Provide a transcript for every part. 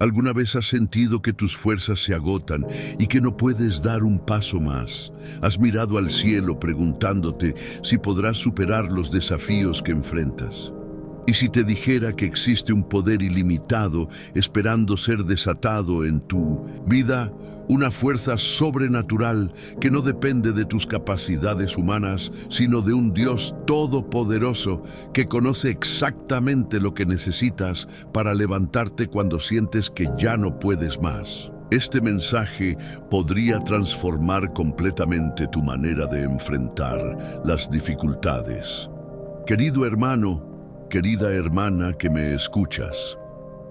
¿Alguna vez has sentido que tus fuerzas se agotan y que no puedes dar un paso más? ¿Has mirado al cielo preguntándote si podrás superar los desafíos que enfrentas? ¿Y si te dijera que existe un poder ilimitado esperando ser desatado en tu vida? Una fuerza sobrenatural que no depende de tus capacidades humanas, sino de un Dios todopoderoso que conoce exactamente lo que necesitas para levantarte cuando sientes que ya no puedes más. Este mensaje podría transformar completamente tu manera de enfrentar las dificultades. Querido hermano, querida hermana que me escuchas,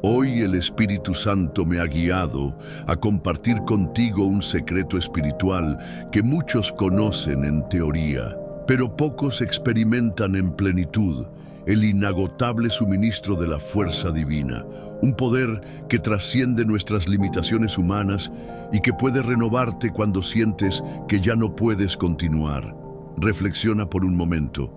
hoy el Espíritu Santo me ha guiado a compartir contigo un secreto espiritual que muchos conocen en teoría, pero pocos experimentan en plenitud: el inagotable suministro de la fuerza divina, un poder que trasciende nuestras limitaciones humanas y que puede renovarte cuando sientes que ya no puedes continuar. Reflexiona por un momento.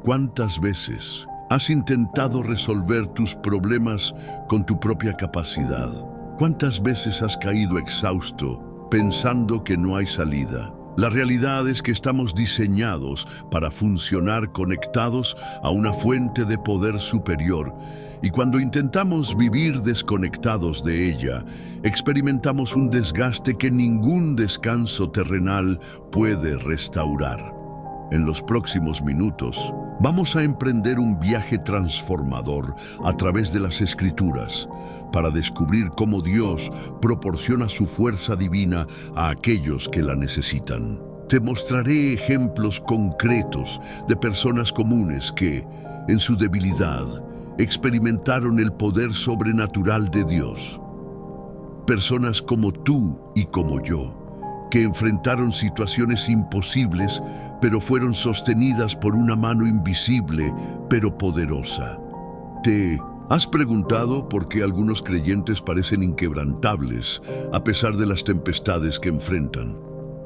¿Cuántas veces has intentado resolver tus problemas con tu propia capacidad? ¿Cuántas veces has caído exhausto pensando que no hay salida? La realidad es que estamos diseñados para funcionar conectados a una fuente de poder superior, y cuando intentamos vivir desconectados de ella, experimentamos un desgaste que ningún descanso terrenal puede restaurar. En los próximos minutos, vamos a emprender un viaje transformador a través de las Escrituras para descubrir cómo Dios proporciona su fuerza divina a aquellos que la necesitan. Te mostraré ejemplos concretos de personas comunes que, en su debilidad, experimentaron el poder sobrenatural de Dios. Personas como tú y como yo, que enfrentaron situaciones imposibles, pero fueron sostenidas por una mano invisible, pero poderosa. ¿Te has preguntado por qué algunos creyentes parecen inquebrantables a pesar de las tempestades que enfrentan?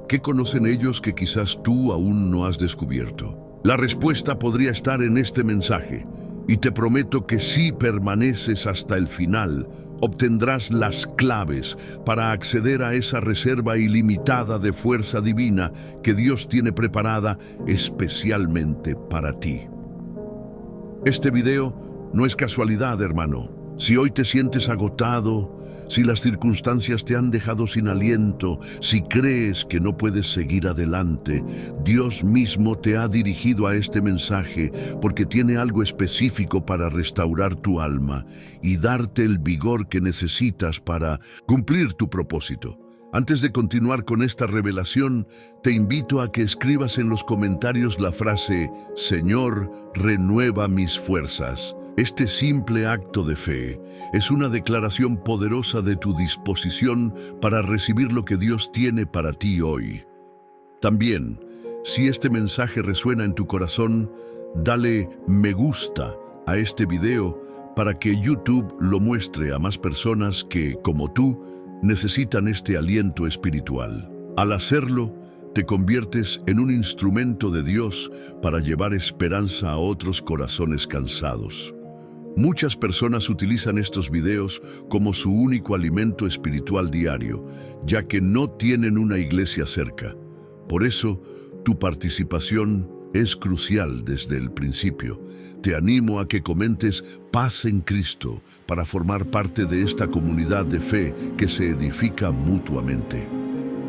¿Qué conocen ellos que quizás tú aún no has descubierto? La respuesta podría estar en este mensaje, y te prometo que si permaneces hasta el final, obtendrás las claves para acceder a esa reserva ilimitada de fuerza divina que Dios tiene preparada especialmente para ti. Este video no es casualidad, hermano. Si hoy te sientes agotado, si las circunstancias te han dejado sin aliento, si crees que no puedes seguir adelante, Dios mismo te ha dirigido a este mensaje porque tiene algo específico para restaurar tu alma y darte el vigor que necesitas para cumplir tu propósito. Antes de continuar con esta revelación, te invito a que escribas en los comentarios la frase: Señor, renueva mis fuerzas. Este simple acto de fe es una declaración poderosa de tu disposición para recibir lo que Dios tiene para ti hoy. También, si este mensaje resuena en tu corazón, dale me gusta a este video para que YouTube lo muestre a más personas que, como tú, necesitan este aliento espiritual. Al hacerlo, te conviertes en un instrumento de Dios para llevar esperanza a otros corazones cansados. Muchas personas utilizan estos videos como su único alimento espiritual diario, ya que no tienen una iglesia cerca. Por eso, tu participación es crucial desde el principio. Te animo a que comentes Paz en Cristo para formar parte de esta comunidad de fe que se edifica mutuamente.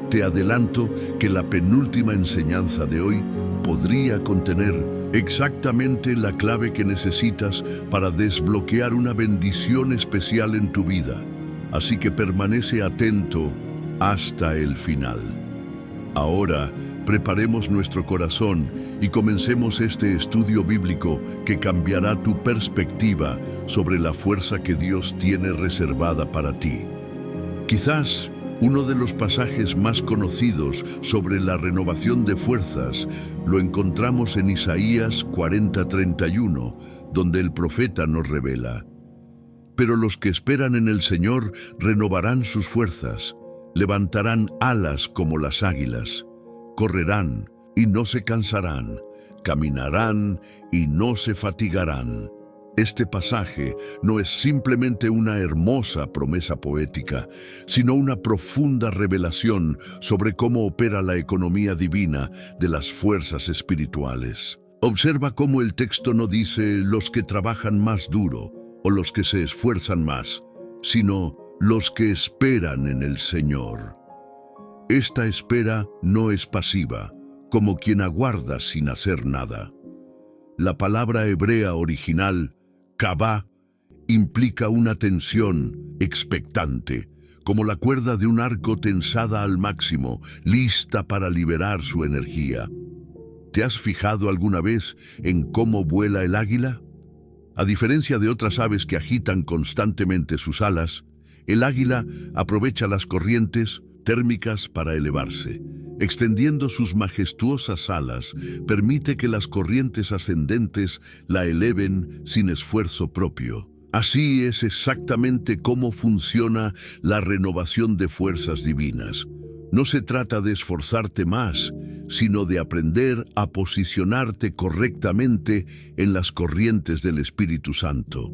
Te adelanto que la penúltima enseñanza de hoy podría contener exactamente la clave que necesitas para desbloquear una bendición especial en tu vida. Así que permanece atento hasta el final. Ahora, preparemos nuestro corazón y comencemos este estudio bíblico que cambiará tu perspectiva sobre la fuerza que Dios tiene reservada para ti. Quizás uno de los pasajes más conocidos sobre la renovación de fuerzas lo encontramos en Isaías 40:31, donde el profeta nos revela: Pero los que esperan en el Señor renovarán sus fuerzas, levantarán alas como las águilas, correrán y no se cansarán, caminarán y no se fatigarán. Este pasaje no es simplemente una hermosa promesa poética, sino una profunda revelación sobre cómo opera la economía divina de las fuerzas espirituales. Observa cómo el texto no dice los que trabajan más duro o los que se esfuerzan más, sino los que esperan en el Señor. Esta espera no es pasiva, como quien aguarda sin hacer nada. La palabra hebrea original, Kavá, implica una tensión expectante, como la cuerda de un arco tensada al máximo, lista para liberar su energía. ¿Te has fijado alguna vez en cómo vuela el águila? A diferencia de otras aves que agitan constantemente sus alas, el águila aprovecha las corrientes térmicas para elevarse. Extendiendo sus majestuosas alas, permite que las corrientes ascendentes la eleven sin esfuerzo propio. Así es exactamente cómo funciona la renovación de fuerzas divinas. No se trata de esforzarte más, sino de aprender a posicionarte correctamente en las corrientes del Espíritu Santo.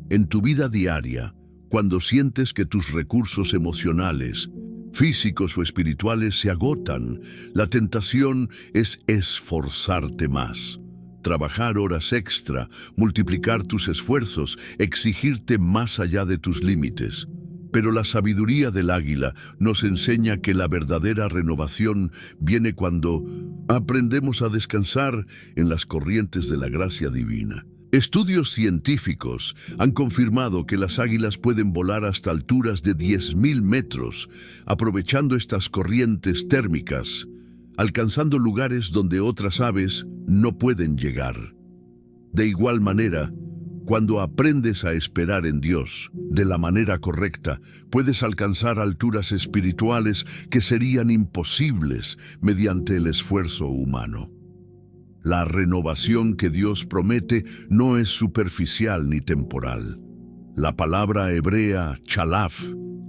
En tu vida diaria, cuando sientes que tus recursos emocionales, físicos o espirituales se agotan, la tentación es esforzarte más. Trabajar horas extra, multiplicar tus esfuerzos, exigirte más allá de tus límites. Pero la sabiduría del águila nos enseña que la verdadera renovación viene cuando aprendemos a descansar en las corrientes de la gracia divina. Estudios científicos han confirmado que las águilas pueden volar hasta alturas de 10.000 metros, aprovechando estas corrientes térmicas, alcanzando lugares donde otras aves no pueden llegar. De igual manera, cuando aprendes a esperar en Dios de la manera correcta, puedes alcanzar alturas espirituales que serían imposibles mediante el esfuerzo humano. La renovación que Dios promete no es superficial ni temporal. La palabra hebrea chalaf,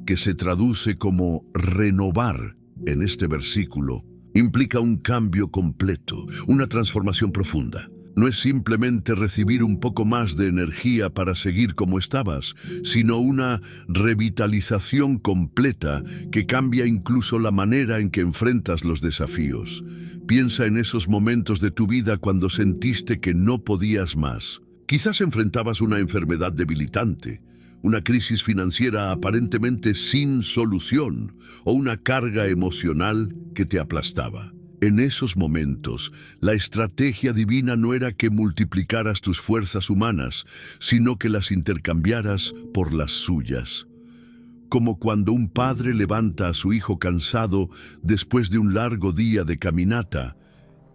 que se traduce como renovar en este versículo, implica un cambio completo, una transformación profunda. No es simplemente recibir un poco más de energía para seguir como estabas, sino una revitalización completa que cambia incluso la manera en que enfrentas los desafíos. Piensa en esos momentos de tu vida cuando sentiste que no podías más. Quizás enfrentabas una enfermedad debilitante, una crisis financiera aparentemente sin solución o una carga emocional que te aplastaba. En esos momentos, la estrategia divina no era que multiplicaras tus fuerzas humanas, sino que las intercambiaras por las suyas. Como cuando un padre levanta a su hijo cansado después de un largo día de caminata,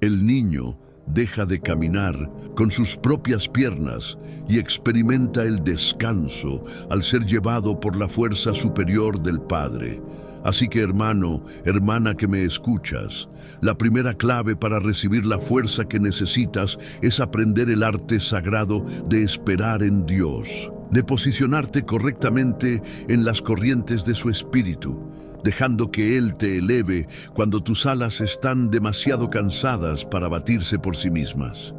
el niño deja de caminar con sus propias piernas y experimenta el descanso al ser llevado por la fuerza superior del Padre. Así que hermano, hermana que me escuchas, la primera clave para recibir la fuerza que necesitas es aprender el arte sagrado de esperar en Dios, de posicionarte correctamente en las corrientes de su espíritu, dejando que Él te eleve cuando tus alas están demasiado cansadas para batirse por sí mismas.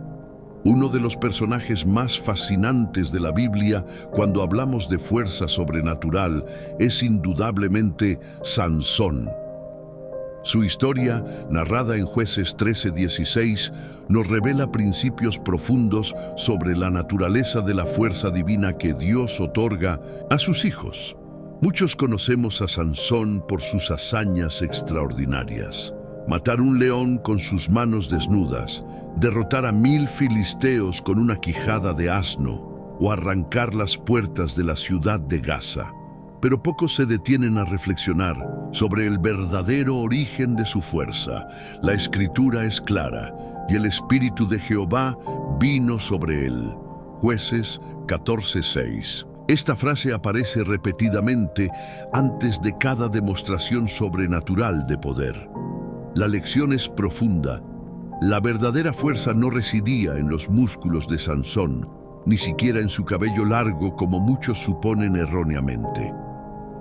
Uno de los personajes más fascinantes de la Biblia cuando hablamos de fuerza sobrenatural es indudablemente Sansón. Su historia, narrada en Jueces 13:16, nos revela principios profundos sobre la naturaleza de la fuerza divina que Dios otorga a sus hijos. Muchos conocemos a Sansón por sus hazañas extraordinarias. Matar un león con sus manos desnudas, derrotar a 1000 filisteos con una quijada de asno o arrancar las puertas de la ciudad de Gaza. Pero pocos se detienen a reflexionar sobre el verdadero origen de su fuerza. La Escritura es clara, y el Espíritu de Jehová vino sobre él. Jueces 14:6. Esta frase aparece repetidamente antes de cada demostración sobrenatural de poder. La lección es profunda. La verdadera fuerza no residía en los músculos de Sansón, ni siquiera en su cabello largo como muchos suponen erróneamente.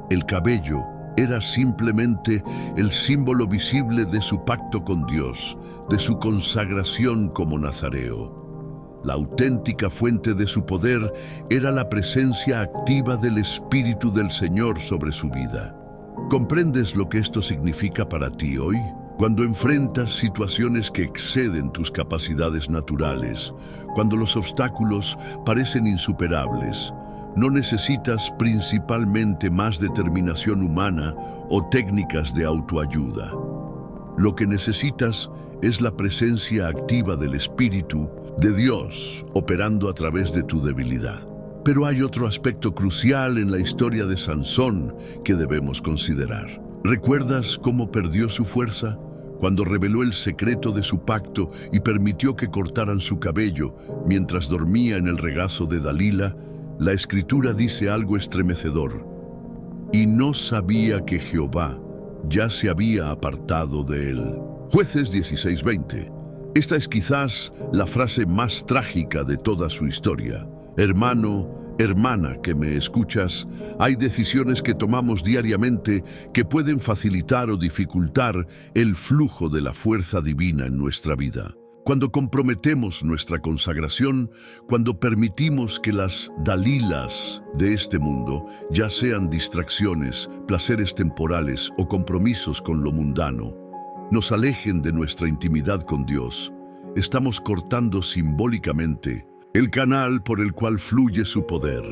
El cabello era simplemente el símbolo visible de su pacto con Dios, de su consagración como nazareo. La auténtica fuente de su poder era la presencia activa del Espíritu del Señor sobre su vida. ¿Comprendes lo que esto significa para ti hoy? Cuando enfrentas situaciones que exceden tus capacidades naturales, cuando los obstáculos parecen insuperables, no necesitas principalmente más determinación humana o técnicas de autoayuda. Lo que necesitas es la presencia activa del Espíritu de Dios operando a través de tu debilidad. Pero hay otro aspecto crucial en la historia de Sansón que debemos considerar. ¿Recuerdas cómo perdió su fuerza? Cuando reveló el secreto de su pacto y permitió que cortaran su cabello mientras dormía en el regazo de Dalila, la Escritura dice algo estremecedor. Y no sabía que Jehová ya se había apartado de él. Jueces 16:20. Esta es quizás la frase más trágica de toda su historia. Hermano, hermana que me escuchas, hay decisiones que tomamos diariamente que pueden facilitar o dificultar el flujo de la fuerza divina en nuestra vida. Cuando comprometemos nuestra consagración, cuando permitimos que las dalilas de este mundo, ya sean distracciones, placeres temporales o compromisos con lo mundano, nos alejen de nuestra intimidad con Dios, estamos cortando simbólicamente el canal por el cual fluye su poder.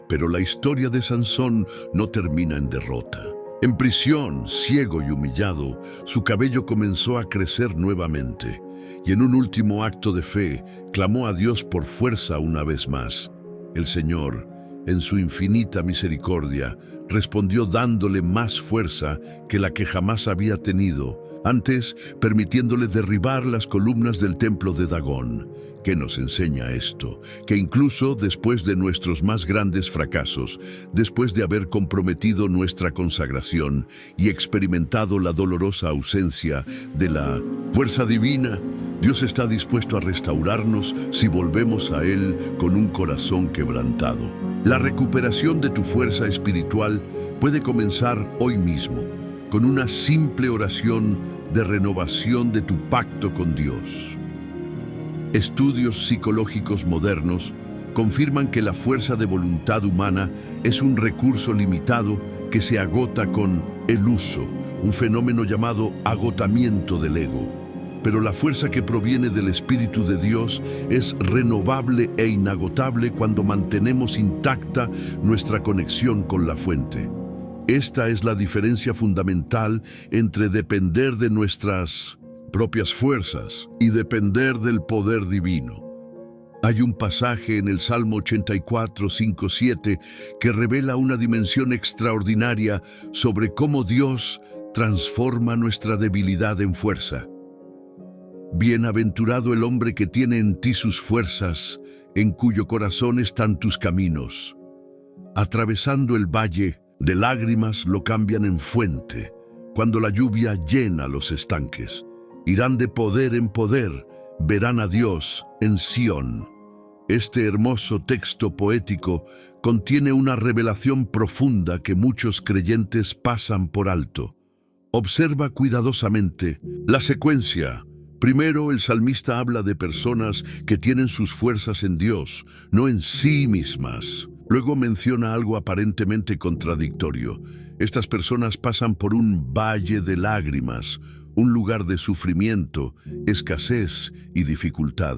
Pero la historia de Sansón no termina en derrota. En prisión, ciego y humillado, su cabello comenzó a crecer nuevamente, y en un último acto de fe, clamó a Dios por fuerza una vez más. El Señor, en su infinita misericordia, respondió dándole más fuerza que la que jamás había tenido, antes permitiéndole derribar las columnas del templo de Dagón. ¿Qué nos enseña esto? Que incluso después de nuestros más grandes fracasos, después de haber comprometido nuestra consagración y experimentado la dolorosa ausencia de la fuerza divina, Dios está dispuesto a restaurarnos si volvemos a Él con un corazón quebrantado. La recuperación de tu fuerza espiritual puede comenzar hoy mismo, con una simple oración de renovación de tu pacto con Dios. Estudios psicológicos modernos confirman que la fuerza de voluntad humana es un recurso limitado que se agota con el uso, un fenómeno llamado agotamiento del ego. Pero la fuerza que proviene del Espíritu de Dios es renovable e inagotable cuando mantenemos intacta nuestra conexión con la fuente. Esta es la diferencia fundamental entre depender de nuestras propias fuerzas y depender del poder divino. Hay un pasaje en el Salmo 84, 5, 7 que revela una dimensión extraordinaria sobre cómo Dios transforma nuestra debilidad en fuerza. Bienaventurado el hombre que tiene en ti sus fuerzas, en cuyo corazón están tus caminos. Atravesando el valle de lágrimas lo cambian en fuente, cuando la lluvia llena los estanques. Irán de poder en poder, verán a Dios en Sión. Este hermoso texto poético contiene una revelación profunda que muchos creyentes pasan por alto. Observa cuidadosamente la secuencia. Primero, el salmista habla de personas que tienen sus fuerzas en Dios, no en sí mismas. Luego menciona algo aparentemente contradictorio. Estas personas pasan por un valle de lágrimas, un lugar de sufrimiento, escasez y dificultad.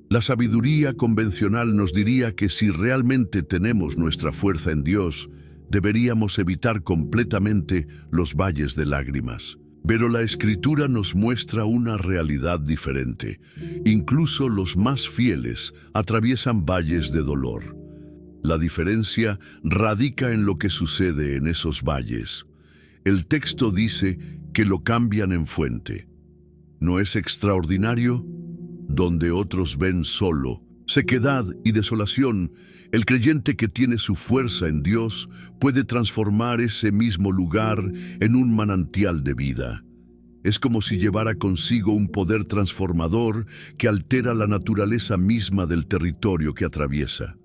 La sabiduría convencional nos diría que si realmente tenemos nuestra fuerza en Dios, deberíamos evitar completamente los valles de lágrimas. Pero la Escritura nos muestra una realidad diferente. Incluso los más fieles atraviesan valles de dolor. La diferencia radica en lo que sucede en esos valles. El texto dice que lo cambian en fuente. ¿No es extraordinario? Donde otros ven solo sequedad y desolación, el creyente que tiene su fuerza en Dios puede transformar ese mismo lugar en un manantial de vida. Es como si llevara consigo un poder transformador que altera la naturaleza misma del territorio que atraviesa.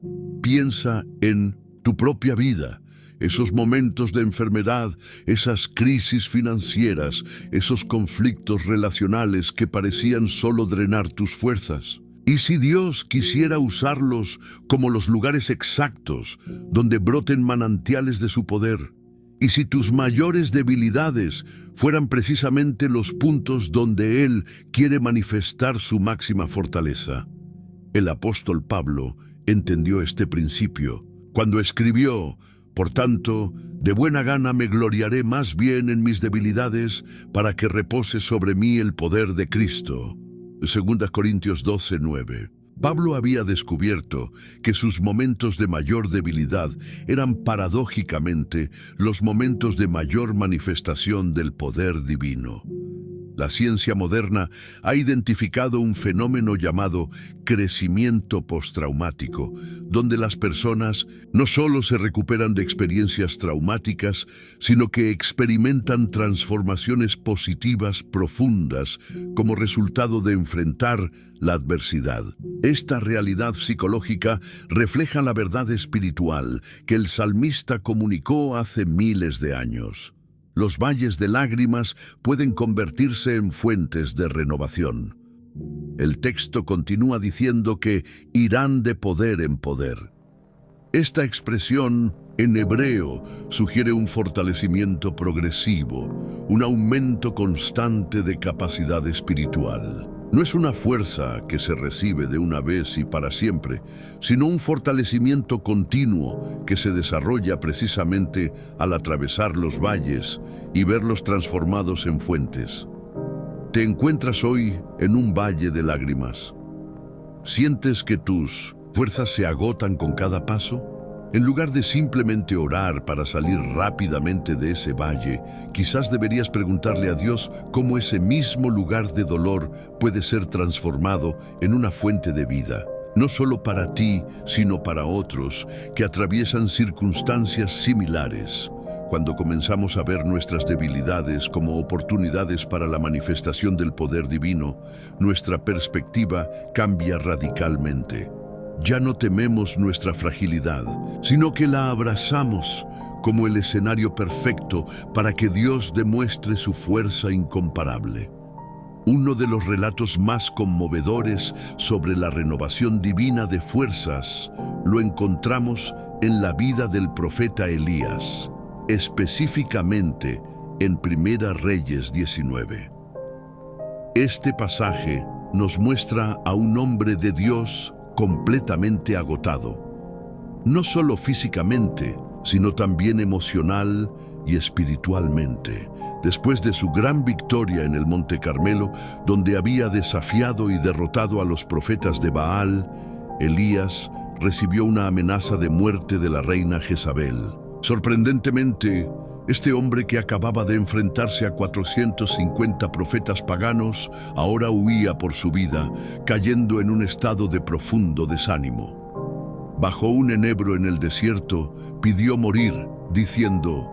Piensa en tu propia vida. Esos momentos de enfermedad, esas crisis financieras, esos conflictos relacionales que parecían solo drenar tus fuerzas. ¿Y si Dios quisiera usarlos como los lugares exactos donde broten manantiales de su poder? ¿Y si tus mayores debilidades fueran precisamente los puntos donde Él quiere manifestar su máxima fortaleza? El apóstol Pablo entendió este principio cuando escribió: por tanto, de buena gana me gloriaré más bien en mis debilidades, para que repose sobre mí el poder de Cristo. 2 Corintios 12:9. Pablo había descubierto que sus momentos de mayor debilidad eran paradójicamente los momentos de mayor manifestación del poder divino. La ciencia moderna ha identificado un fenómeno llamado crecimiento postraumático, donde las personas no solo se recuperan de experiencias traumáticas, sino que experimentan transformaciones positivas profundas como resultado de enfrentar la adversidad. Esta realidad psicológica refleja la verdad espiritual que el salmista comunicó hace miles de años. Los valles de lágrimas pueden convertirse en fuentes de renovación. El texto continúa diciendo que irán de poder en poder. Esta expresión en hebreo sugiere un fortalecimiento progresivo, un aumento constante de capacidad espiritual. No es una fuerza que se recibe de una vez y para siempre, sino un fortalecimiento continuo que se desarrolla precisamente al atravesar los valles y verlos transformados en fuentes. Te encuentras hoy en un valle de lágrimas. ¿Sientes que tus fuerzas se agotan con cada paso? En lugar de simplemente orar para salir rápidamente de ese valle, quizás deberías preguntarle a Dios cómo ese mismo lugar de dolor puede ser transformado en una fuente de vida, no solo para ti, sino para otros que atraviesan circunstancias similares. Cuando comenzamos a ver nuestras debilidades como oportunidades para la manifestación del poder divino, nuestra perspectiva cambia radicalmente. Ya no tememos nuestra fragilidad, sino que la abrazamos como el escenario perfecto para que Dios demuestre su fuerza incomparable. Uno de los relatos más conmovedores sobre la renovación divina de fuerzas lo encontramos en la vida del profeta Elías, específicamente en Primera Reyes 19. Este pasaje nos muestra a un hombre de Dios completamente agotado, no solo físicamente, sino también emocional y espiritualmente, después de su gran victoria en el Monte Carmelo, donde había desafiado y derrotado a los profetas de Baal. Elías recibió una amenaza de muerte de la reina Jezabel. Sorprendentemente, este hombre que acababa de enfrentarse a 450 profetas paganos, ahora huía por su vida, cayendo en un estado de profundo desánimo. Bajo un enebro en el desierto, pidió morir, diciendo: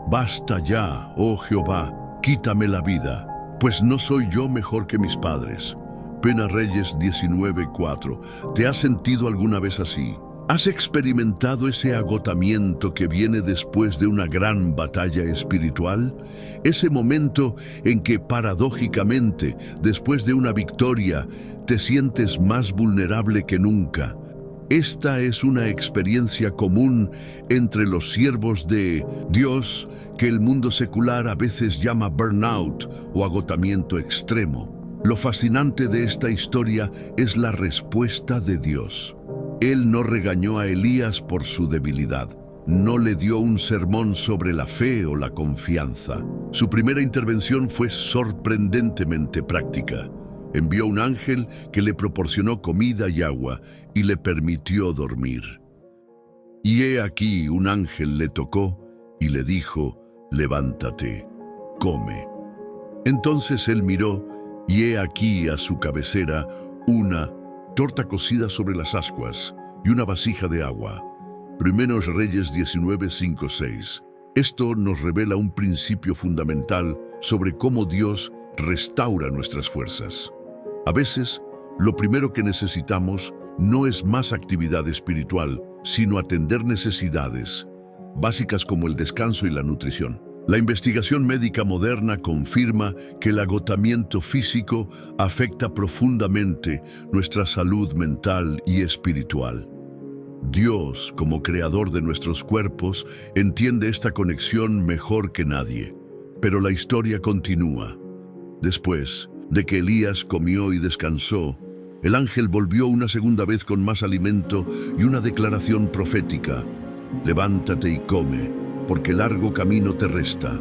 «Basta ya, oh Jehová, quítame la vida, pues no soy yo mejor que mis padres». Primera Reyes 19:4. ¿Te has sentido alguna vez así? ¿Has experimentado ese agotamiento que viene después de una gran batalla espiritual? Ese momento en que paradójicamente, después de una victoria, te sientes más vulnerable que nunca. Esta es una experiencia común entre los siervos de Dios que el mundo secular a veces llama burnout o agotamiento extremo. Lo fascinante de esta historia es la respuesta de Dios. Él no regañó a Elías por su debilidad. No le dio un sermón sobre la fe o la confianza. Su primera intervención fue sorprendentemente práctica. Envió un ángel que le proporcionó comida y agua y le permitió dormir. Y he aquí un ángel le tocó y le dijo: «Levántate, come». Entonces él miró y he aquí a su cabecera una torta cocida sobre las ascuas y una vasija de agua. Primeros Reyes 19:5-6. Esto nos revela un principio fundamental sobre cómo Dios restaura nuestras fuerzas. A veces, lo primero que necesitamos no es más actividad espiritual, sino atender necesidades básicas como el descanso y la nutrición. La investigación médica moderna confirma que el agotamiento físico afecta profundamente nuestra salud mental y espiritual. Dios, como creador de nuestros cuerpos, entiende esta conexión mejor que nadie. Pero la historia continúa. Después de que Elías comió y descansó, el ángel volvió una segunda vez con más alimento y una declaración profética: levántate y come, porque largo camino te resta.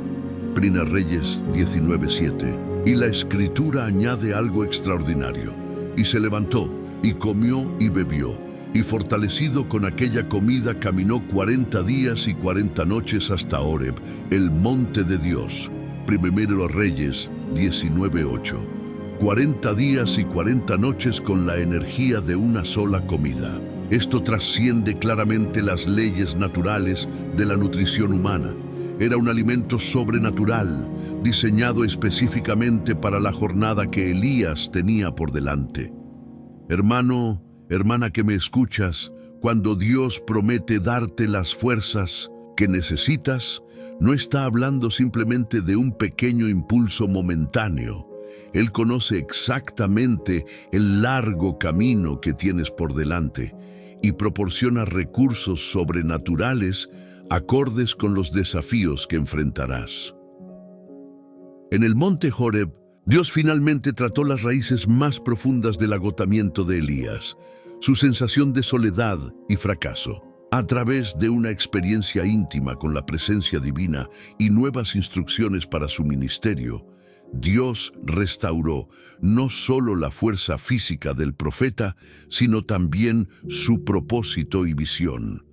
Primera Reyes 19:7. Y la escritura añade algo extraordinario: y se levantó, y comió y bebió, y fortalecido con aquella comida caminó 40 días y 40 noches hasta Horeb, el monte de Dios. Primera Reyes 19:8. 40 días y 40 noches con la energía de una sola comida. Esto trasciende claramente las leyes naturales de la nutrición humana. Era un alimento sobrenatural, diseñado específicamente para la jornada que Elías tenía por delante. Hermano, hermana que me escuchas, cuando Dios promete darte las fuerzas que necesitas, no está hablando simplemente de un pequeño impulso momentáneo. Él conoce exactamente el largo camino que tienes por delante y proporciona recursos sobrenaturales acordes con los desafíos que enfrentarás. En el monte Horeb, Dios finalmente trató las raíces más profundas del agotamiento de Elías, su sensación de soledad y fracaso. A través de una experiencia íntima con la presencia divina y nuevas instrucciones para su ministerio, Dios restauró no solo la fuerza física del profeta, sino también su propósito y visión.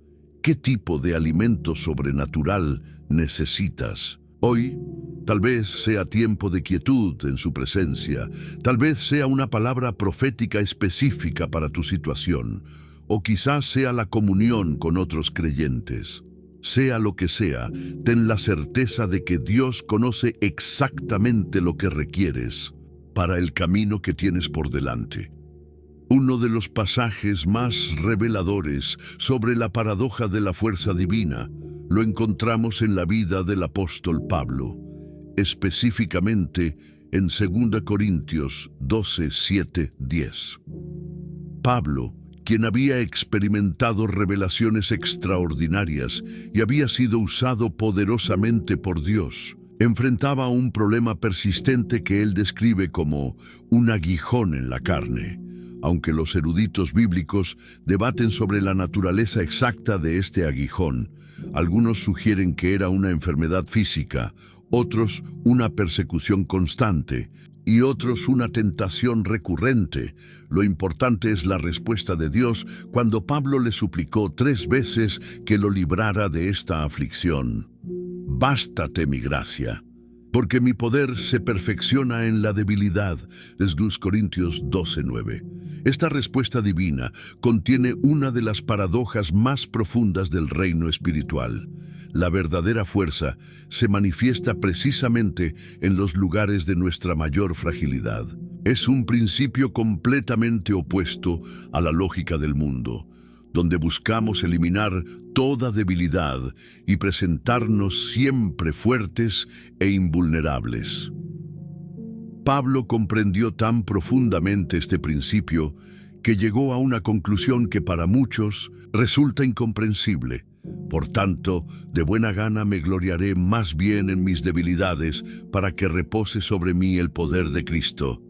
¿Qué tipo de alimento sobrenatural necesitas? Hoy, tal vez sea tiempo de quietud en su presencia, tal vez sea una palabra profética específica para tu situación, o quizás sea la comunión con otros creyentes. Sea lo que sea, ten la certeza de que Dios conoce exactamente lo que requieres para el camino que tienes por delante. Uno de los pasajes más reveladores sobre la paradoja de la fuerza divina lo encontramos en la vida del apóstol Pablo, específicamente en 2 Corintios 12, 7, 10. Pablo, quien había experimentado revelaciones extraordinarias y había sido usado poderosamente por Dios, enfrentaba un problema persistente que él describe como un aguijón en la carne. Aunque los eruditos bíblicos debaten sobre la naturaleza exacta de este aguijón, algunos sugieren que era una enfermedad física, otros una persecución constante, y otros una tentación recurrente. Lo importante es la respuesta de Dios cuando Pablo le suplicó 3 veces que lo librara de esta aflicción. Bástate mi gracia, porque mi poder se perfecciona en la debilidad. 2 Corintios 12:9. Esta respuesta divina contiene una de las paradojas más profundas del reino espiritual. La verdadera fuerza se manifiesta precisamente en los lugares de nuestra mayor fragilidad. Es un principio completamente opuesto a la lógica del mundo, donde buscamos eliminar toda debilidad y presentarnos siempre fuertes e invulnerables. Pablo comprendió tan profundamente este principio que llegó a una conclusión que para muchos resulta incomprensible. Por tanto, de buena gana me gloriaré más bien en mis debilidades, para que repose sobre mí el poder de Cristo.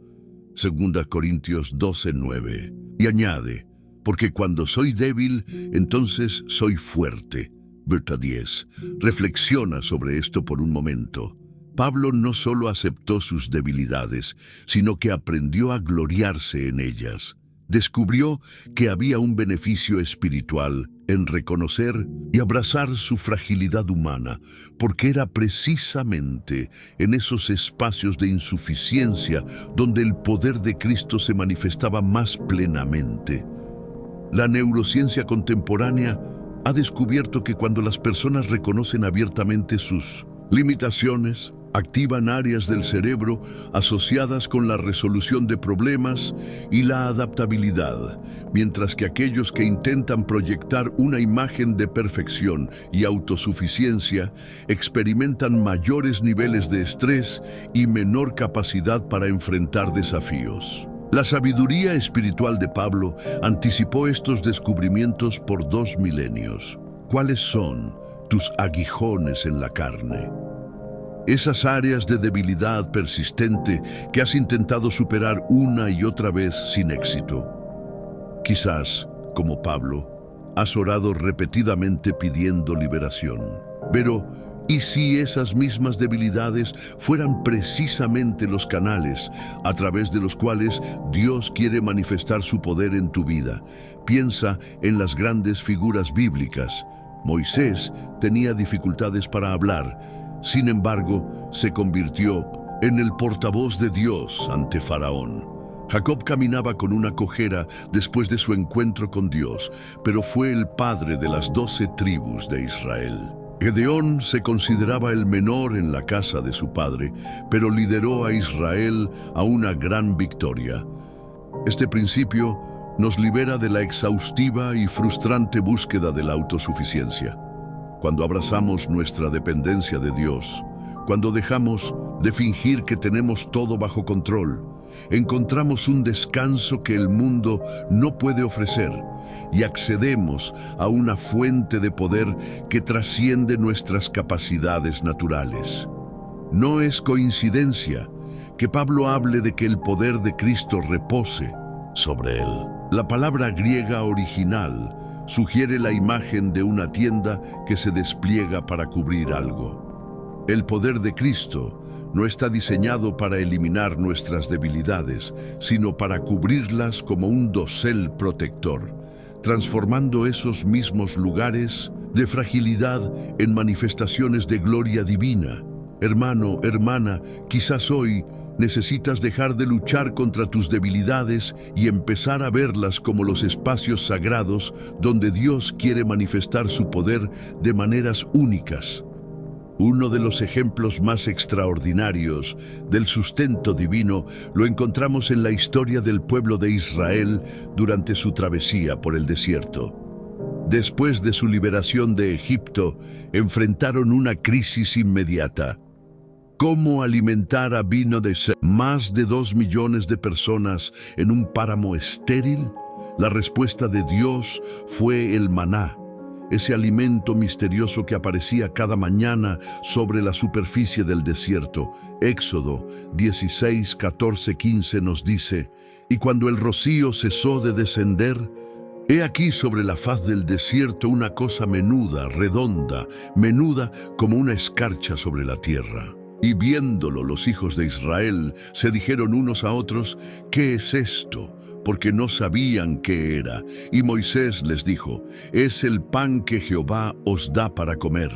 2 Corintios 12:9. Y añade, porque cuando soy débil, entonces soy fuerte. Verso 10. Reflexiona sobre esto por un momento. Pablo no solo aceptó sus debilidades, sino que aprendió a gloriarse en ellas. Descubrió que había un beneficio espiritual en reconocer y abrazar su fragilidad humana, porque era precisamente en esos espacios de insuficiencia donde el poder de Cristo se manifestaba más plenamente. La neurociencia contemporánea ha descubierto que cuando las personas reconocen abiertamente sus limitaciones, Activan áreas del cerebro asociadas con la resolución de problemas y la adaptabilidad, mientras que aquellos que intentan proyectar una imagen de perfección y autosuficiencia experimentan mayores niveles de estrés y menor capacidad para enfrentar desafíos. La sabiduría espiritual de Pablo anticipó estos descubrimientos por 2 milenios. ¿Cuáles son tus aguijones en la carne? Esas áreas de debilidad persistente que has intentado superar una y otra vez sin éxito. Quizás, como Pablo, has orado repetidamente pidiendo liberación. Pero, ¿y si esas mismas debilidades fueran precisamente los canales a través de los cuales Dios quiere manifestar su poder en tu vida? Piensa en las grandes figuras bíblicas. Moisés tenía dificultades para hablar. Sin embargo, se convirtió en el portavoz de Dios ante Faraón. Jacob caminaba con una cojera después de su encuentro con Dios, pero fue el padre de las 12 tribus de Israel. Gedeón se consideraba el menor en la casa de su padre, pero lideró a Israel a una gran victoria. Este principio nos libera de la exhaustiva y frustrante búsqueda de la autosuficiencia. Cuando abrazamos nuestra dependencia de Dios, cuando dejamos de fingir que tenemos todo bajo control, encontramos un descanso que el mundo no puede ofrecer y accedemos a una fuente de poder que trasciende nuestras capacidades naturales. No es coincidencia que Pablo hable de que el poder de Cristo repose sobre él. La palabra griega original sugiere la imagen de una tienda que se despliega para cubrir algo. El poder de Cristo no está diseñado para eliminar nuestras debilidades, sino para cubrirlas como un dosel protector, transformando esos mismos lugares de fragilidad en manifestaciones de gloria divina. Hermano, hermana, quizás hoy necesitas dejar de luchar contra tus debilidades y empezar a verlas como los espacios sagrados donde Dios quiere manifestar su poder de maneras únicas. Uno de los ejemplos más extraordinarios del sustento divino lo encontramos en la historia del pueblo de Israel durante su travesía por el desierto. Después de su liberación de Egipto, enfrentaron una crisis inmediata. ¿Cómo alimentar a vino de más de 2 millones de personas en un páramo estéril? La respuesta de Dios fue el maná, ese alimento misterioso que aparecía cada mañana sobre la superficie del desierto. Éxodo 16, 14, 15 nos dice: «Y cuando el rocío cesó de descender, he aquí sobre la faz del desierto una cosa menuda, redonda, menuda como una escarcha sobre la tierra». Y viéndolo los hijos de Israel se dijeron unos a otros: «¿Qué es esto?», porque no sabían qué era. Y Moisés les dijo: «Es el pan que Jehová os da para comer».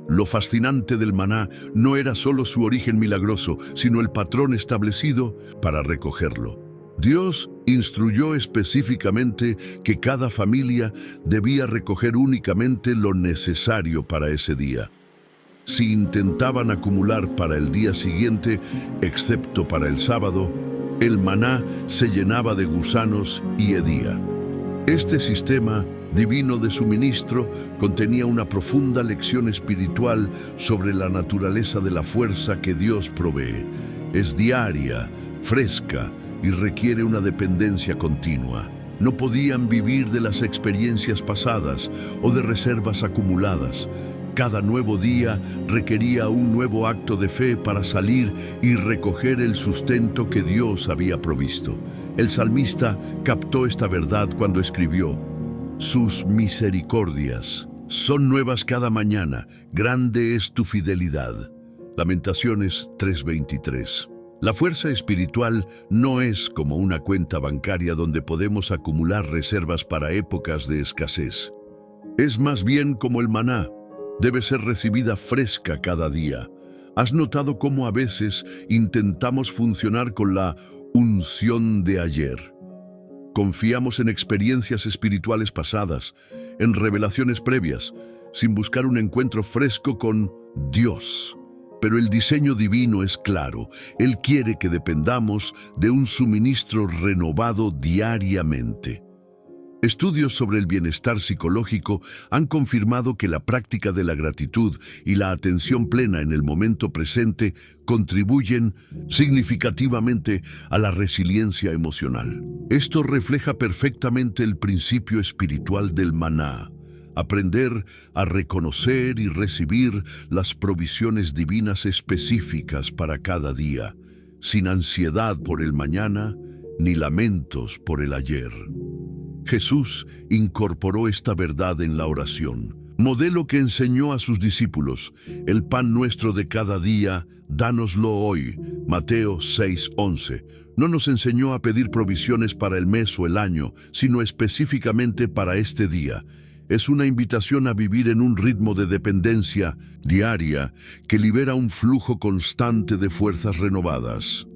Lo fascinante del maná no era solo su origen milagroso, sino el patrón establecido para recogerlo. Dios instruyó específicamente que cada familia debía recoger únicamente lo necesario para ese día. Si intentaban acumular para el día siguiente, excepto para el sábado, el maná se llenaba de gusanos y hedía. Este sistema divino de suministro contenía una profunda lección espiritual sobre la naturaleza de la fuerza que Dios provee. Es diaria, fresca y requiere una dependencia continua. No podían vivir de las experiencias pasadas o de reservas acumuladas. Cada nuevo día requería un nuevo acto de fe para salir y recoger el sustento que Dios había provisto. El salmista captó esta verdad cuando escribió: «Sus misericordias son nuevas cada mañana, grande es tu fidelidad». Lamentaciones 3:23. La fuerza espiritual no es como una cuenta bancaria donde podemos acumular reservas para épocas de escasez. Es más bien como el maná. Debe ser recibida fresca cada día. ¿Has notado cómo a veces intentamos funcionar con la unción de ayer? Confiamos en experiencias espirituales pasadas, en revelaciones previas, sin buscar un encuentro fresco con Dios. Pero el diseño divino es claro. Él quiere que dependamos de un suministro renovado diariamente. Estudios sobre el bienestar psicológico han confirmado que la práctica de la gratitud y la atención plena en el momento presente contribuyen significativamente a la resiliencia emocional. Esto refleja perfectamente el principio espiritual del maná. Aprender a reconocer y recibir las provisiones divinas específicas para cada día, sin ansiedad por el mañana ni lamentos por el ayer. Jesús incorporó esta verdad en la oración, modelo que enseñó a sus discípulos: el pan nuestro de cada día, dánoslo hoy. Mateo 6:11. No nos enseñó a pedir provisiones para el mes o el año, sino específicamente para este día. Es una invitación a vivir en un ritmo de dependencia diaria que libera un flujo constante de fuerzas renovadas.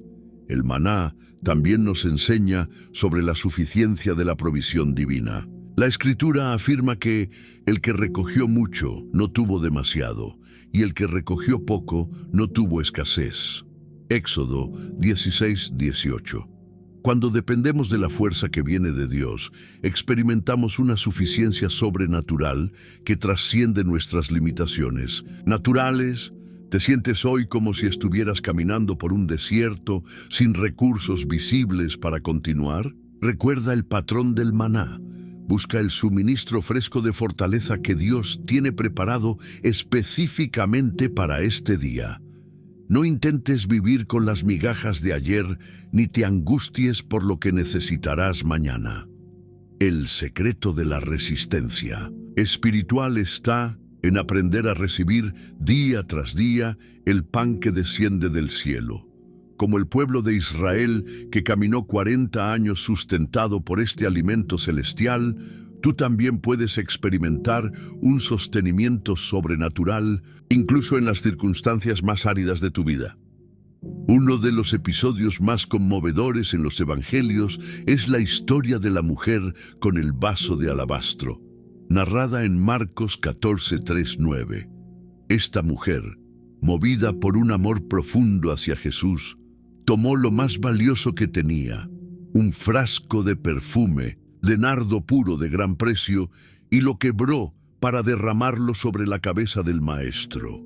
El maná también nos enseña sobre la suficiencia de la provisión divina. La Escritura afirma que el que recogió mucho no tuvo demasiado, y el que recogió poco no tuvo escasez. Éxodo 16:18. Cuando dependemos de la fuerza que viene de Dios, experimentamos una suficiencia sobrenatural que trasciende nuestras limitaciones naturales. ¿Te sientes hoy como si estuvieras caminando por un desierto sin recursos visibles para continuar? Recuerda el patrón del maná. Busca el suministro fresco de fortaleza que Dios tiene preparado específicamente para este día. No intentes vivir con las migajas de ayer, ni te angusties por lo que necesitarás mañana. El secreto de la resistencia espiritual está en aprender a recibir día tras día el pan que desciende del cielo. Como el pueblo de Israel que caminó 40 años sustentado por este alimento celestial, tú también puedes experimentar un sostenimiento sobrenatural, incluso en las circunstancias más áridas de tu vida. Uno de los episodios más conmovedores en los evangelios es la historia de la mujer con el vaso de alabastro, narrada en Marcos 14:3-9. Esta mujer, movida por un amor profundo hacia Jesús, tomó lo más valioso que tenía, un frasco de perfume de nardo puro de gran precio, y lo quebró para derramarlo sobre la cabeza del Maestro.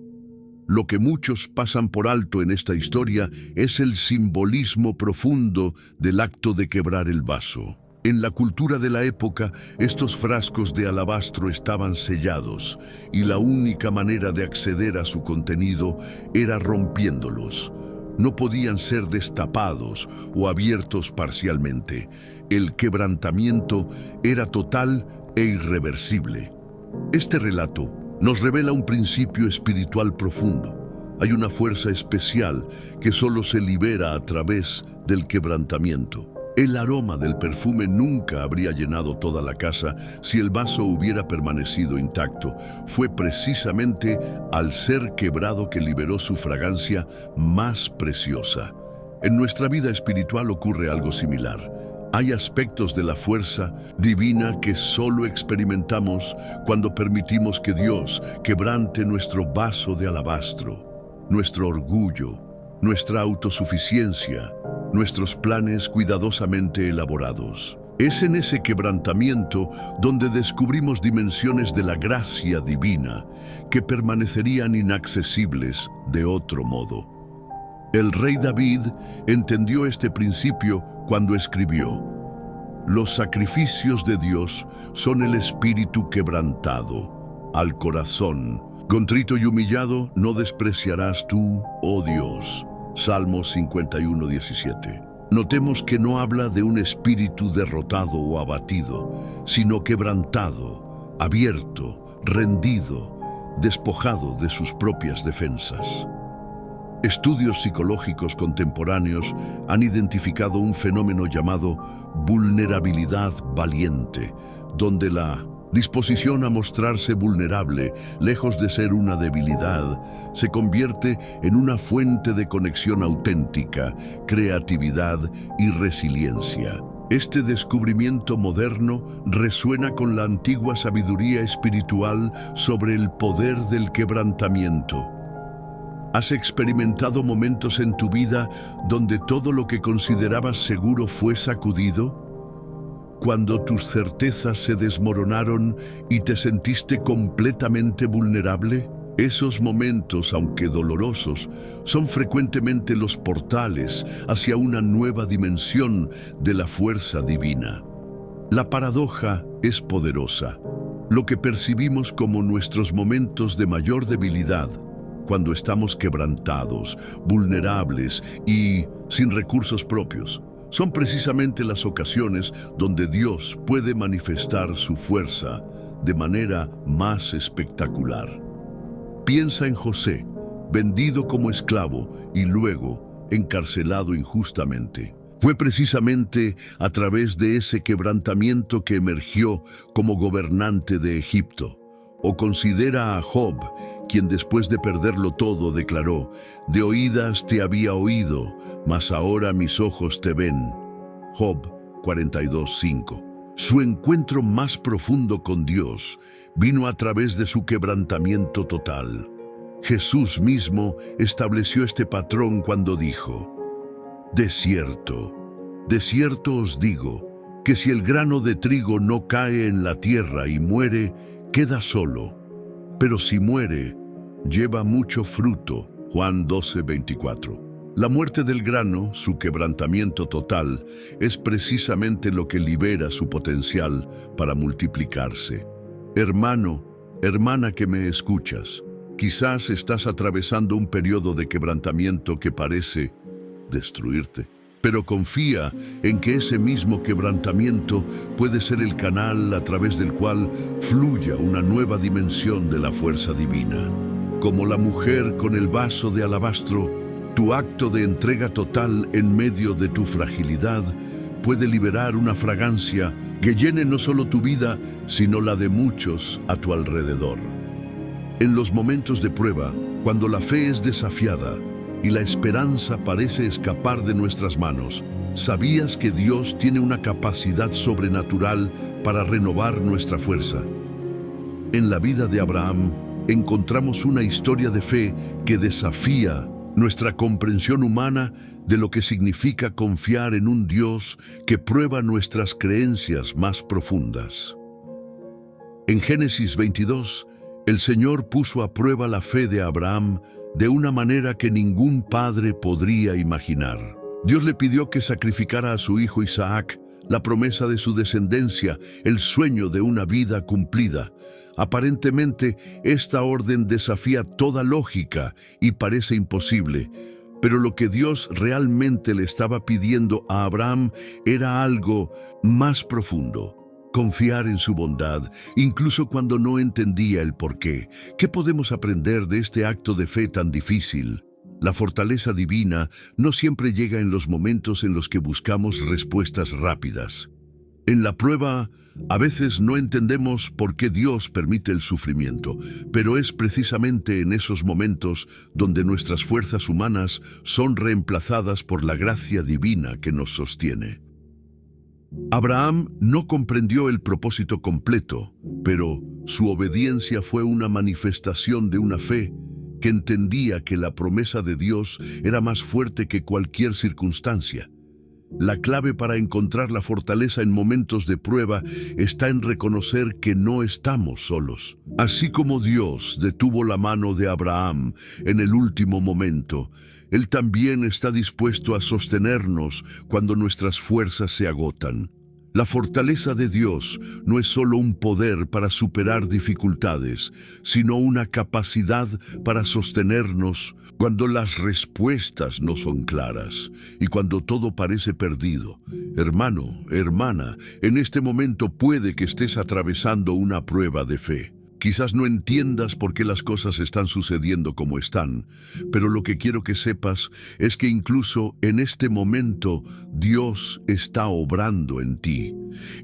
Lo que muchos pasan por alto en esta historia es el simbolismo profundo del acto de quebrar el vaso. En la cultura de la época, estos frascos de alabastro estaban sellados, y la única manera de acceder a su contenido era rompiéndolos. No podían ser destapados o abiertos parcialmente. El quebrantamiento era total e irreversible. Este relato nos revela un principio espiritual profundo. Hay una fuerza especial que solo se libera a través del quebrantamiento. El aroma del perfume nunca habría llenado toda la casa si el vaso hubiera permanecido intacto. Fue precisamente al ser quebrado que liberó su fragancia más preciosa. En nuestra vida espiritual ocurre algo similar. Hay aspectos de la fuerza divina que solo experimentamos cuando permitimos que Dios quebrante nuestro vaso de alabastro, nuestro orgullo, nuestra autosuficiencia, nuestros planes cuidadosamente elaborados. Es en ese quebrantamiento donde descubrimos dimensiones de la gracia divina que permanecerían inaccesibles de otro modo. El rey David entendió este principio cuando escribió: «Los sacrificios de Dios son el espíritu quebrantado, al corazón contrito y humillado no despreciarás tú, oh Dios». Salmos 51:17. Notemos que no habla de un espíritu derrotado o abatido, sino quebrantado, abierto, rendido, despojado de sus propias defensas. Estudios psicológicos contemporáneos han identificado un fenómeno llamado vulnerabilidad valiente, donde la disposición a mostrarse vulnerable, lejos de ser una debilidad, se convierte en una fuente de conexión auténtica, creatividad y resiliencia. Este descubrimiento moderno resuena con la antigua sabiduría espiritual sobre el poder del quebrantamiento. ¿Has experimentado momentos en tu vida donde todo lo que considerabas seguro fue sacudido? Cuando tus certezas se desmoronaron y te sentiste completamente vulnerable. Esos momentos, aunque dolorosos, son frecuentemente los portales hacia una nueva dimensión de la fuerza divina. La paradoja es poderosa. Lo que percibimos como nuestros momentos de mayor debilidad, cuando estamos quebrantados, vulnerables y sin recursos propios, son precisamente las ocasiones donde Dios puede manifestar su fuerza de manera más espectacular. Piensa en José, vendido como esclavo y luego encarcelado injustamente. Fue precisamente a través de ese quebrantamiento que emergió como gobernante de Egipto. O considera a Job, quien después de perderlo todo declaró: «De oídas te había oído, mas ahora mis ojos te ven». Job 42:5. Su encuentro más profundo con Dios vino a través de su quebrantamiento total. Jesús mismo estableció este patrón cuando dijo: «De cierto, de cierto os digo, que si el grano de trigo no cae en la tierra y muere, queda solo, pero si muere, lleva mucho fruto». Juan 12:24. La muerte del grano, su quebrantamiento total, es precisamente lo que libera su potencial para multiplicarse. Hermano, hermana que me escuchas, quizás estás atravesando un periodo de quebrantamiento que parece destruirte. Pero confía en que ese mismo quebrantamiento puede ser el canal a través del cual fluya una nueva dimensión de la fuerza divina. Como la mujer con el vaso de alabastro, tu acto de entrega total en medio de tu fragilidad puede liberar una fragancia que llene no solo tu vida, sino la de muchos a tu alrededor. En los momentos de prueba, cuando la fe es desafiada y la esperanza parece escapar de nuestras manos, ¿sabías que Dios tiene una capacidad sobrenatural para renovar nuestra fuerza? En la vida de Abraham encontramos una historia de fe que desafía nuestra comprensión humana de lo que significa confiar en un Dios que prueba nuestras creencias más profundas. En Génesis 22, el Señor puso a prueba la fe de Abraham de una manera que ningún padre podría imaginar. Dios le pidió que sacrificara a su hijo Isaac, la promesa de su descendencia, el sueño de una vida cumplida. Aparentemente, esta orden desafía toda lógica y parece imposible, pero lo que Dios realmente le estaba pidiendo a Abraham era algo más profundo: confiar en su bondad, incluso cuando no entendía el porqué. ¿Qué podemos aprender de este acto de fe tan difícil? La fortaleza divina no siempre llega en los momentos en los que buscamos respuestas rápidas. En la prueba, a veces no entendemos por qué Dios permite el sufrimiento, pero es precisamente en esos momentos donde nuestras fuerzas humanas son reemplazadas por la gracia divina que nos sostiene. Abraham no comprendió el propósito completo, pero su obediencia fue una manifestación de una fe que entendía que la promesa de Dios era más fuerte que cualquier circunstancia. La clave para encontrar la fortaleza en momentos de prueba está en reconocer que no estamos solos. Así como Dios detuvo la mano de Abraham en el último momento, Él también está dispuesto a sostenernos cuando nuestras fuerzas se agotan. La fortaleza de Dios no es solo un poder para superar dificultades, sino una capacidad para sostenernos cuando las respuestas no son claras y cuando todo parece perdido. Hermano, hermana, en este momento puede que estés atravesando una prueba de fe. Quizás no entiendas por qué las cosas están sucediendo como están, pero lo que quiero que sepas es que incluso en este momento Dios está obrando en ti.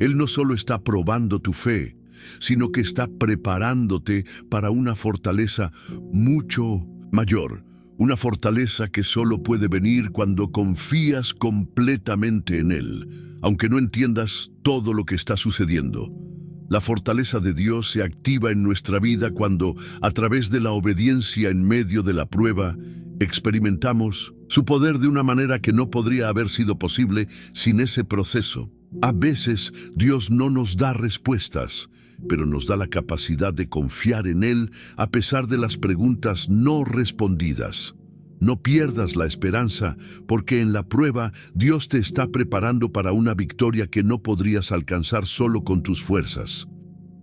Él no solo está probando tu fe, sino que está preparándote para una fortaleza mucho mayor. Una fortaleza que solo puede venir cuando confías completamente en Él, aunque no entiendas todo lo que está sucediendo. La fortaleza de Dios se activa en nuestra vida cuando, a través de la obediencia en medio de la prueba, Experimentamos su poder de una manera que no podría haber sido posible sin ese proceso. A veces Dios no nos da respuestas, pero nos da la capacidad de confiar en Él a pesar de las preguntas no respondidas. No pierdas la esperanza, porque en la prueba Dios te está preparando para una victoria que no podrías alcanzar solo con tus fuerzas.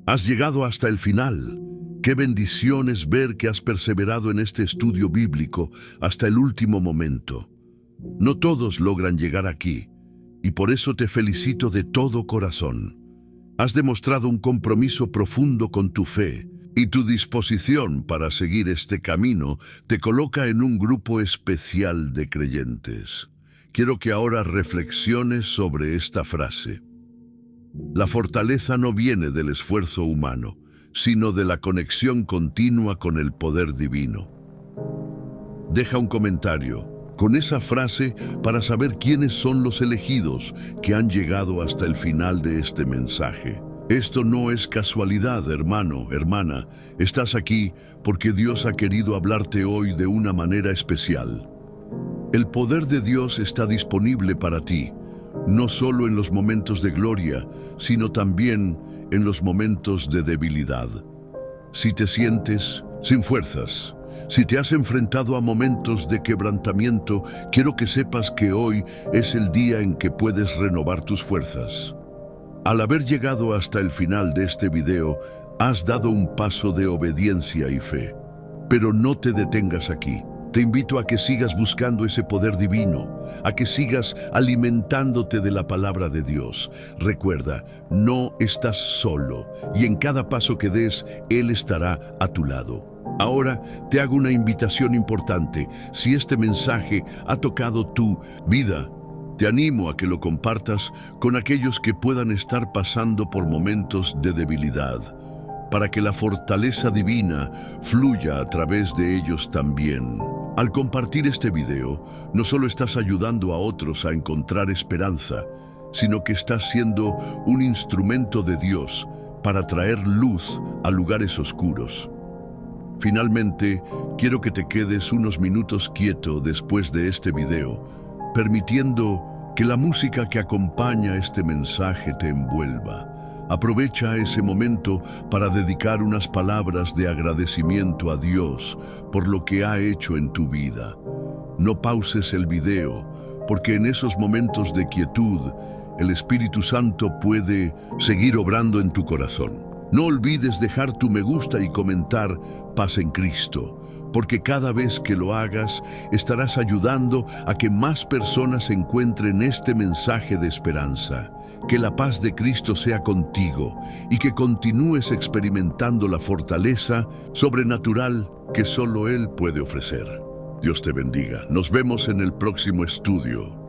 Has llegado hasta el final. Qué bendición es ver que has perseverado en este estudio bíblico hasta el último momento. No todos logran llegar aquí, y por eso te felicito de todo corazón. Has demostrado un compromiso profundo con tu fe, y tu disposición para seguir este camino te coloca en un grupo especial de creyentes. Quiero que ahora reflexiones sobre esta frase. La fortaleza no viene del esfuerzo humano, sino de la conexión continua con el poder divino. Deja un comentario con esa frase para saber quiénes son los elegidos que han llegado hasta el final de este mensaje. Esto no es casualidad, hermano, hermana. Estás aquí porque Dios ha querido hablarte hoy de una manera especial. El poder de Dios está disponible para ti, no solo en los momentos de gloria, sino también en los momentos de debilidad. Si te sientes sin fuerzas, si te has enfrentado a momentos de quebrantamiento, quiero que sepas que hoy es el día en que puedes renovar tus fuerzas. Al haber llegado hasta el final de este video, has dado un paso de obediencia y fe. Pero no te detengas aquí. Te invito a que sigas buscando ese poder divino, a que sigas alimentándote de la palabra de Dios. Recuerda, no estás solo, y en cada paso que des, Él estará a tu lado. Ahora te hago una invitación importante. Si este mensaje ha tocado tu vida, te animo a que lo compartas con aquellos que puedan estar pasando por momentos de debilidad, para que la fortaleza divina fluya a través de ellos también. Al compartir este video, no solo estás ayudando a otros a encontrar esperanza, sino que estás siendo un instrumento de Dios para traer luz a lugares oscuros. Finalmente, quiero que te quedes unos minutos quieto después de este video, permitiendo que la música que acompaña este mensaje te envuelva. Aprovecha ese momento para dedicar unas palabras de agradecimiento a Dios por lo que ha hecho en tu vida. No pauses el video, porque en esos momentos de quietud, el Espíritu Santo puede seguir obrando en tu corazón. No olvides dejar tu me gusta y comentar paz en Cristo, porque cada vez que lo hagas, estarás ayudando a que más personas encuentren este mensaje de esperanza. Que la paz de Cristo sea contigo y que continúes experimentando la fortaleza sobrenatural que solo Él puede ofrecer. Dios te bendiga. Nos vemos en el próximo estudio.